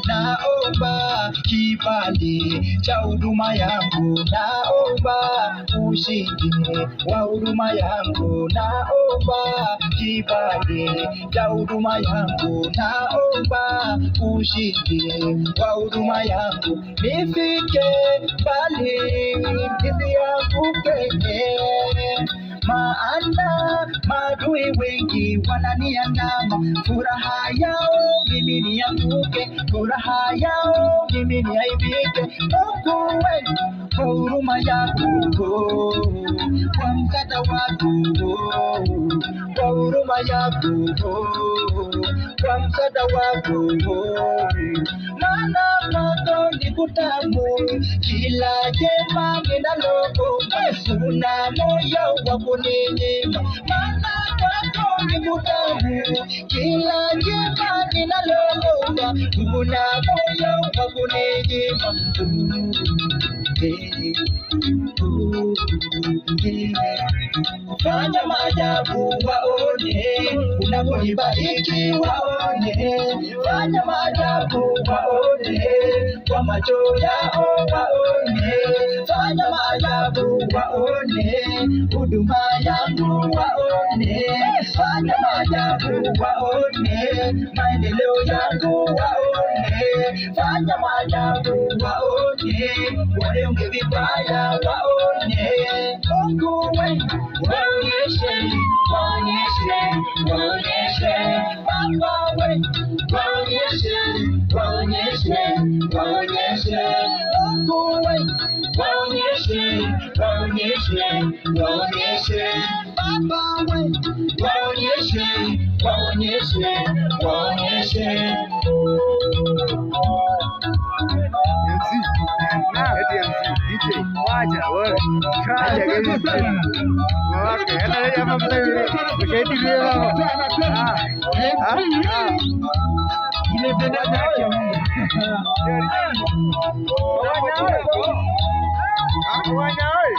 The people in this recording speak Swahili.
Naomba kibali cha huduma yangu, naomba ushindi wa huduma yangu, naomba kibali cha huduma yangu, naomba ushindi wa huduma yangu, nifike mbali nisianguke, maana maadui wengi wananiandama, furaha yao mimi nianguke, furaha yao mimi niaibike. Mungu wewe, kwa huruma yako, kwa msaada wako, kwa huruma yako, kwa msaada wako, maana kwako ni kutamu, kila jema ninaloomba, una moyo wa kuninyima, maana kwako ni kutamu, kila jema ninaloomba, una moyo wa kuninyima. Fanya maajabu waone, unaponibariki waone, fanya maajabu waone, kwa macho yao waone, fanya maajabu waone, huduma yangu waone, fanya maajabu waone, maendeleo yangu waone, fanya maajabu waone, wanyonge vibaya waone. Mungu wewe, waonyeshe, waonyeshe, waonyeshe, Baba wewe, waonyeshe, waonyeshe, waonyeshe, Mungu wewe, waonyeshe, waonyeshe, waonyeshe, Baba wewe, waonyeshe, waonyeshe, waonyeshe. Waja wewe kaja gani okay ana jamaa mzee mshahidi leo ile benda yake waja wewe